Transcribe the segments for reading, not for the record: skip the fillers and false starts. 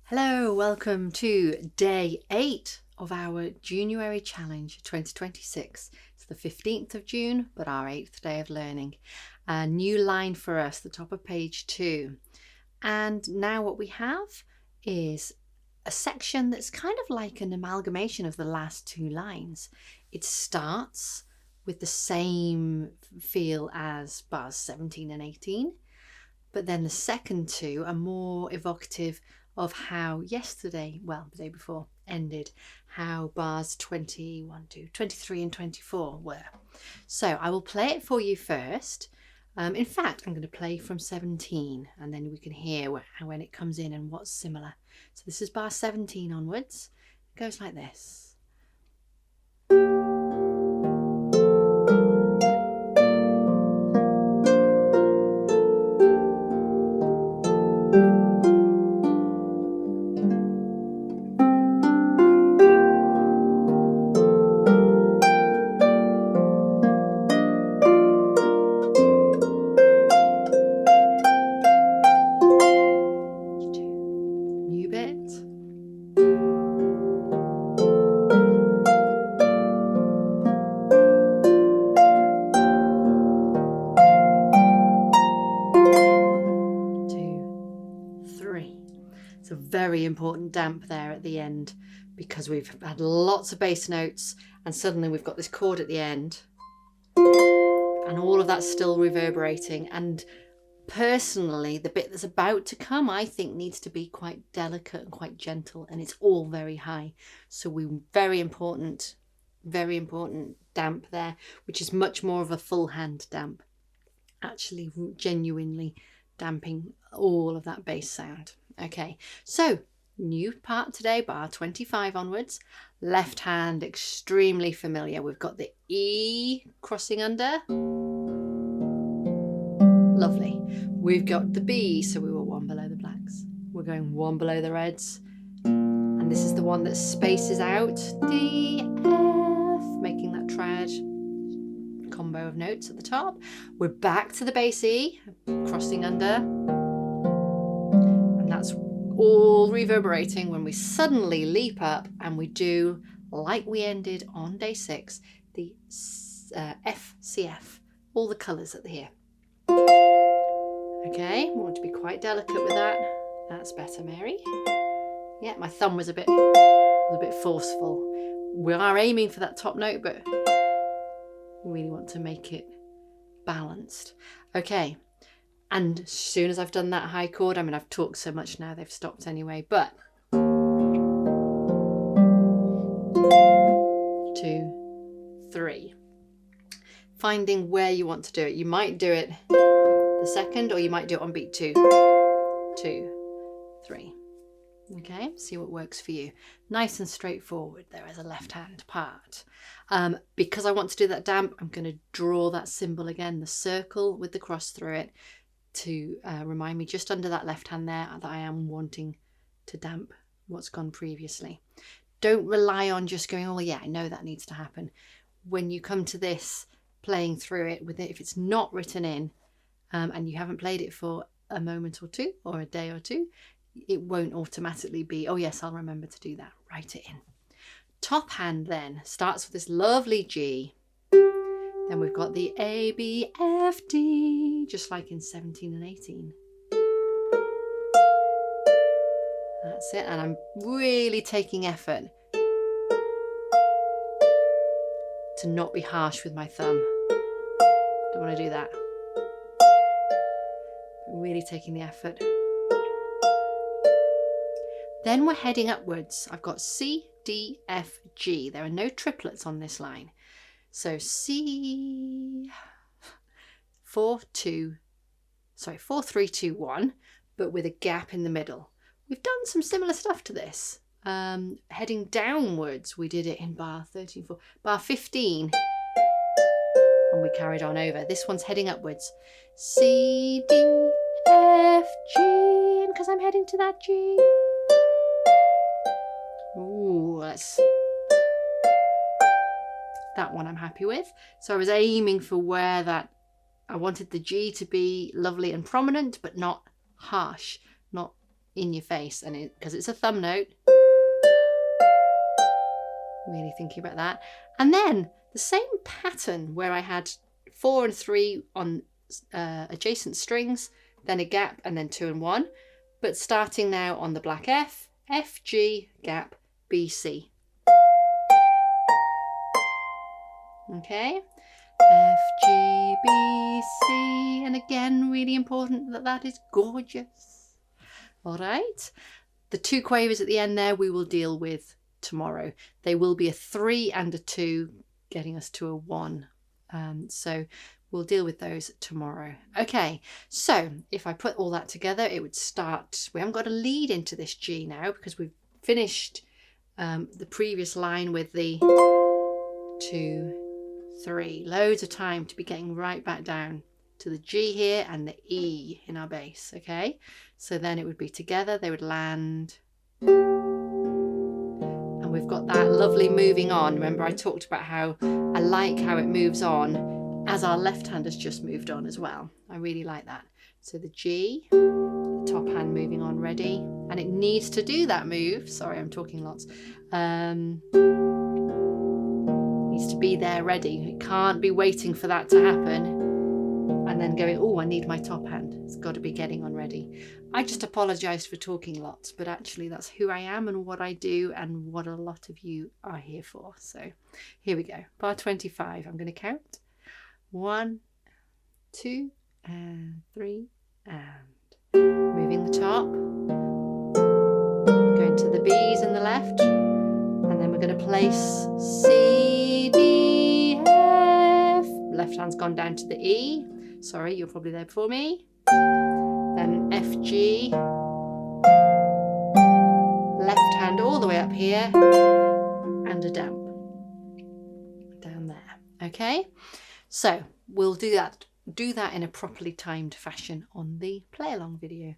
Hello, welcome to day 8 of our JUNEwary challenge 2026. It's the 15th of June, but our 8th day of learning. A new line for us, the top of page 2. And now what we have is a section that's kind of like an amalgamation of the last 2 lines. It starts with the same feel as bars 17 and 18, but then the second 2 are more evocative of how yesterday, well, the day before, ended, how bars 23 and 24 were. So I will play it for you first. In fact, I'm going to play from 17 and then we can hear when it comes in and what's similar. So this is bar 17 onwards. It goes like this. New bit. It's a very important damp there at the end because we've had lots of bass notes and suddenly we've got this chord at the end and all of that's still reverberating. And personally, the bit that's about to come, I think, needs to be quite delicate and quite gentle, and it's all very high. So very important damp there, which is much more of a full hand damp, actually genuinely damping all of that bass sound. Okay, so new part today, bar 25 onwards. Left hand, extremely familiar. We've got the E crossing under. Lovely. We've got the B, so we were 1 below the blacks. We're going 1 below the reds. And this is the one that spaces out. D, F, making that triad combo of notes at the top. We're back to the bass E, crossing under. And that's all reverberating when we suddenly leap up and we do, like we ended on day 6, the F, CF, all the colours at the here. Okay, we want to be quite delicate with that. That's better, Mary. Yeah, my thumb was a bit forceful. We are aiming for that top note, but we really want to make it balanced. Okay, and as soon as I've done that high chord, I mean, I've talked so much now, they've stopped anyway, but 2, 3. Finding where you want to do it. You might do it the second, or you might do it on beat 2, 2, 3. Okay, see what works for you. Nice and straightforward there as a left hand part. Because I want to do that damp, I'm going to draw that symbol again, the circle with the cross through it, to remind me just under that left hand there that I am wanting to damp what's gone previously. Don't rely on just going, oh yeah, I know that needs to happen. When you come to this, playing through it with it, if it's not written in and you haven't played it for a moment or two or a day or two, it won't automatically be, oh yes, I'll remember to do that. Write it in. Top hand then starts with this lovely G. Then we've got the A, B, F, D, just like in 17 and 18. That's it, and I'm really taking effort to not be harsh with my thumb. Don't want to do that. Really taking the effort. Then we're heading upwards. I've got C, D, F, G. There are no triplets on this line. So C, 4, 3, 2, 1, but with a gap in the middle. We've done some similar stuff to this. Heading downwards, we did it in bar 13, 4, bar 15, and we carried on over. This one's heading upwards. C, D, F, G, and because I'm heading to that G. Ooh, that one I'm happy with. So I was aiming for where that, I wanted the G to be lovely and prominent, but not harsh, not in your face, and because it's a thumb note. Really thinking about that. And then the same pattern where I had 4 and 3 on adjacent strings, then a gap, and then 2 and 1, but starting now on the black F, F, G, gap, B, C. Okay, F, G, B, C, and again, really important that that is gorgeous. All right, the 2 quavers at the end there we will deal with tomorrow. They will be a 3 and a 2, getting us to a 1. So we'll deal with those tomorrow. Okay, so if I put all that together, it would start, we haven't got a lead into this G now because we've finished the previous line with the 2, 3. Loads of time to be getting right back down to the G here and the E in our bass. Okay, so then it would be together, they would land, and we've got that lovely moving on. Remember I talked about how I like how it moves on as our left hand has just moved on as well. I really like that. So the G, the top hand moving on, ready, and it needs to do that move. Sorry, I'm talking lots. Needs to be there ready. It can't be waiting for that to happen and then going, oh, I need my top hand. It's got to be getting on ready. I just apologise for talking lots, but actually that's who I am and what I do and what a lot of you are here for. So here we go. Bar 25. I'm going to count. 1, 2, and 3, and moving the top. Going to the B's in the left. And then we're going to place C, D, F. Left hand's gone down to the E. Sorry, you're probably there before me. Then F, G. Left hand all the way up here. And a damp. Down there. Okay? So we'll do that in a properly timed fashion on the play along video.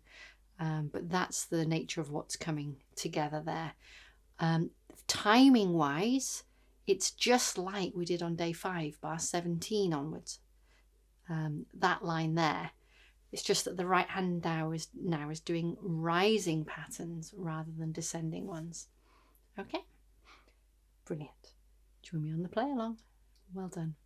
But that's the nature of what's coming together there. Timing wise, it's just like we did on day 5, bar 17 onwards. That line there, it's just that the right hand now is doing rising patterns rather than descending ones. Okay, brilliant. Join me on the play along. Well done.